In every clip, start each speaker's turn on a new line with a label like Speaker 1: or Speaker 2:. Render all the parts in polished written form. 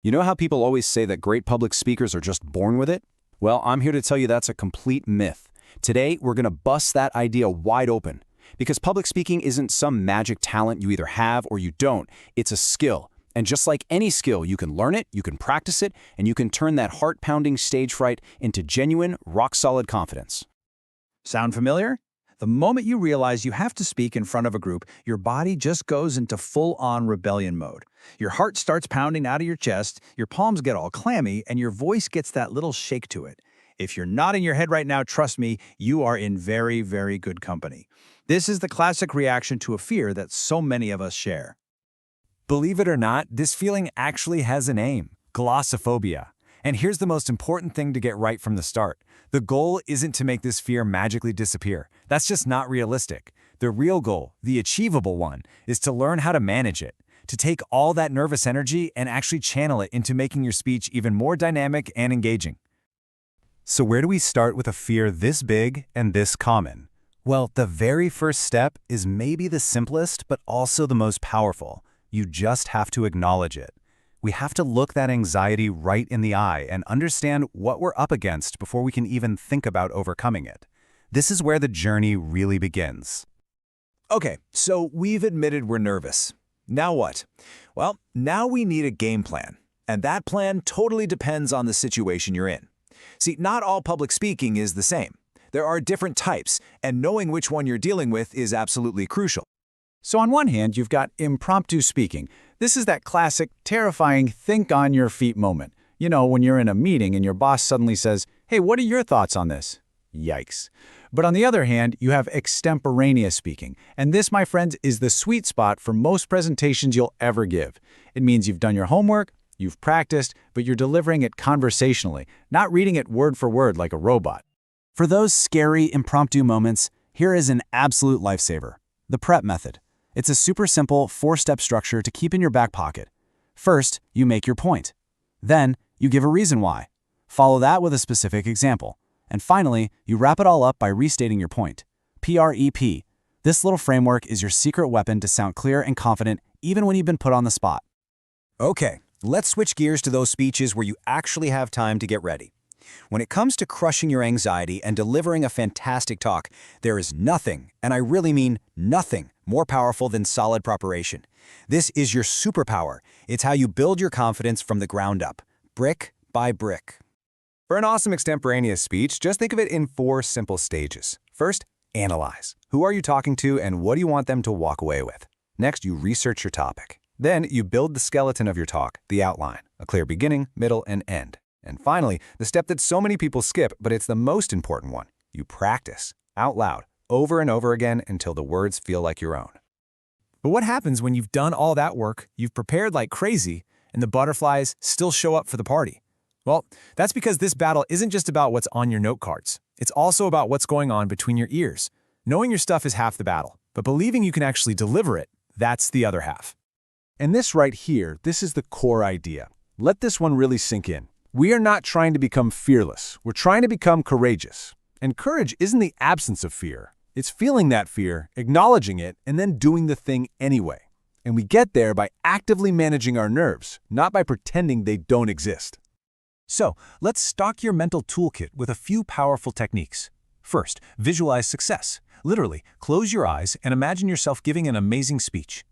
Speaker 1: You know how people always say that great public speakers are just born with it? Well, I'm here to tell you that's a complete myth. Today, we're going to bust that idea wide open. Because public speaking isn't some magic talent you either have or you don't. It's a skill. And just like any skill, you can learn it, you can practice it, and you can turn that heart-pounding stage fright into genuine, rock-solid confidence.
Speaker 2: Sound familiar? The moment you realize you have to speak in front of a group, your body just goes into full-on rebellion mode. Your heart starts pounding out of your chest, your palms get all clammy, and your voice gets that little shake to it. If you're nodding your head right now, trust me, you are in very, very good company. This is the classic reaction to a fear that so many of us share.
Speaker 3: Believe it or not, this feeling actually has a name: glossophobia. And here's the most important thing to get right from the start. The goal isn't to make this fear magically disappear. That's just not realistic. The real goal, the achievable one, is to learn how to manage it, to take all that nervous energy and actually channel it into making your speech even more dynamic and engaging. So where do we start with a fear this big and this common? Well, the very first step is maybe the simplest, but also the most powerful. You just have to acknowledge it. We have to look that anxiety right in the eye and understand what we're up against before we can even think about overcoming it. This is where the journey really begins.
Speaker 4: Okay, so we've admitted we're nervous. Now what? Well, now we need a game plan. And that plan totally depends on the situation you're in. See, not all public speaking is the same. There are different types, and knowing which one you're dealing with is absolutely crucial.
Speaker 2: So on one hand, you've got impromptu speaking. This is that classic, terrifying think-on-your-feet moment. You know, when you're in a meeting and your boss suddenly says, "Hey, what are your thoughts on this?" Yikes. But on the other hand, you have extemporaneous speaking. And this, my friends, is the sweet spot for most presentations you'll ever give. It means you've done your homework, you've practiced, but you're delivering it conversationally, not reading it word for word like a robot.
Speaker 1: For those scary, impromptu moments, here is an absolute lifesaver: the PrEP method. It's a super simple 4-step structure to keep in your back pocket. First, you make your point. Then, you give a reason why. Follow that with a specific example. And finally, you wrap it all up by restating your point. PREP. This little framework is your secret weapon to sound clear and confident even when you've been put on the spot.
Speaker 4: Okay, let's switch gears to those speeches where you actually have time to get ready. When it comes to crushing your anxiety and delivering a fantastic talk, there is nothing, and I really mean nothing, more powerful than solid preparation. This is your superpower. It's how you build your confidence from the ground up, brick by brick.
Speaker 3: For an awesome extemporaneous speech, just think of it in 4 simple stages. First, analyze. Who are you talking to and what do you want them to walk away with? Next, you research your topic. Then, you build the skeleton of your talk, the outline, a clear beginning, middle, and end. And finally, the step that so many people skip, but it's the most important one. You practice, out loud, over and over again until the words feel like your own.
Speaker 5: But what happens when you've done all that work, you've prepared like crazy, and the butterflies still show up for the party? Well, that's because this battle isn't just about what's on your note cards. It's also about what's going on between your ears. Knowing your stuff is half the battle, but believing you can actually deliver it, that's the other half.
Speaker 3: And this right here, this is the core idea. Let this one really sink in. We are not trying to become fearless. We're trying to become courageous. And courage isn't the absence of fear. It's feeling that fear, acknowledging it, and then doing the thing anyway. And we get there by actively managing our nerves, not by pretending they don't exist. So, let's stock your mental toolkit with a few powerful techniques. First, visualize success. Literally, close your eyes and imagine yourself giving an amazing speech.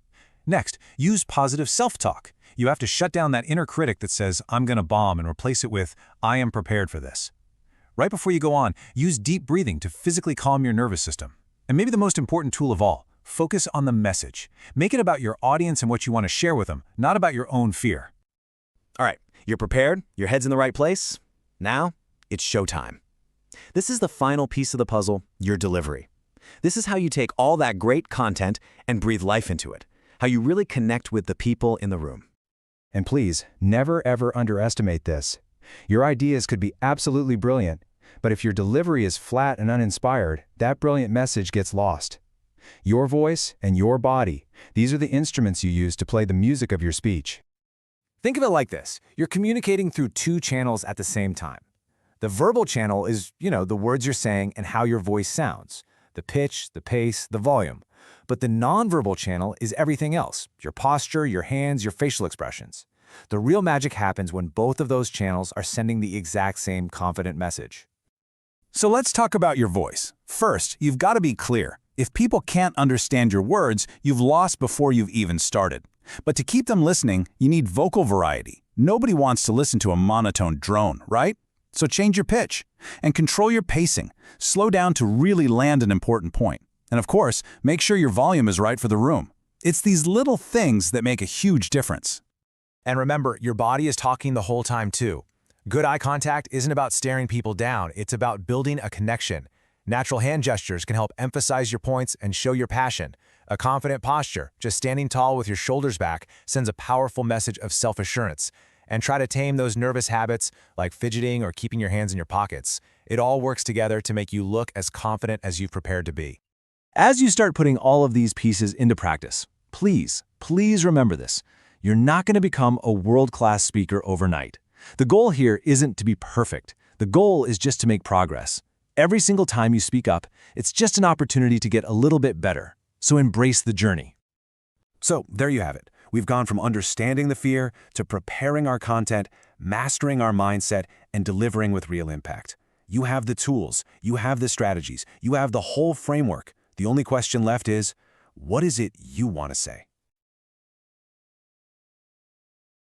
Speaker 3: Next, use positive self-talk. You have to shut down that inner critic that says, "I'm gonna bomb," and replace it with, "I am prepared for this." Right before you go on, use deep breathing to physically calm your nervous system. And maybe the most important tool of all, focus on the message. Make it about your audience and what you want to share with them, not about your own fear.
Speaker 4: All right, you're prepared, your head's in the right place. Now, it's showtime. This is the final piece of the puzzle, your delivery. This is how you take all that great content and breathe life into it, how you really connect with the people in the room.
Speaker 3: And please, never ever underestimate this. Your ideas could be absolutely brilliant, but if your delivery is flat and uninspired, that brilliant message gets lost. Your voice and your body, these are the instruments you use to play the music of your speech.
Speaker 5: Think of it like this. You're communicating through 2 channels at the same time. The verbal channel is, the words you're saying and how your voice sounds, the pitch, the pace, the volume. But the nonverbal channel is everything else: your posture, your hands, your facial expressions. The real magic happens when both of those channels are sending the exact same confident message.
Speaker 3: So let's talk about your voice. First, you've got to be clear. If people can't understand your words, you've lost before you've even started. But to keep them listening, you need vocal variety. Nobody wants to listen to a monotone drone, right? So change your pitch and control your pacing. Slow down to really land an important point. And of course, make sure your volume is right for the room. It's these little things that make a huge difference.
Speaker 5: And remember, your body is talking the whole time too. Good eye contact isn't about staring people down, it's about building a connection. Natural hand gestures can help emphasize your points and show your passion. A confident posture, just standing tall with your shoulders back, sends a powerful message of self-assurance. And try to tame those nervous habits like fidgeting or keeping your hands in your pockets. It all works together to make you look as confident as you've prepared to be.
Speaker 1: As you start putting all of these pieces into practice, please remember this. You're not going to become a world-class speaker overnight. The goal here isn't to be perfect. The goal is just to make progress. Every single time you speak up, it's just an opportunity to get a little bit better. So embrace the journey.
Speaker 3: So there you have it. We've gone from understanding the fear to preparing our content, mastering our mindset, and delivering with real impact. You have the tools, you have the strategies, you have the whole framework. The only question left is, what is it you want to say?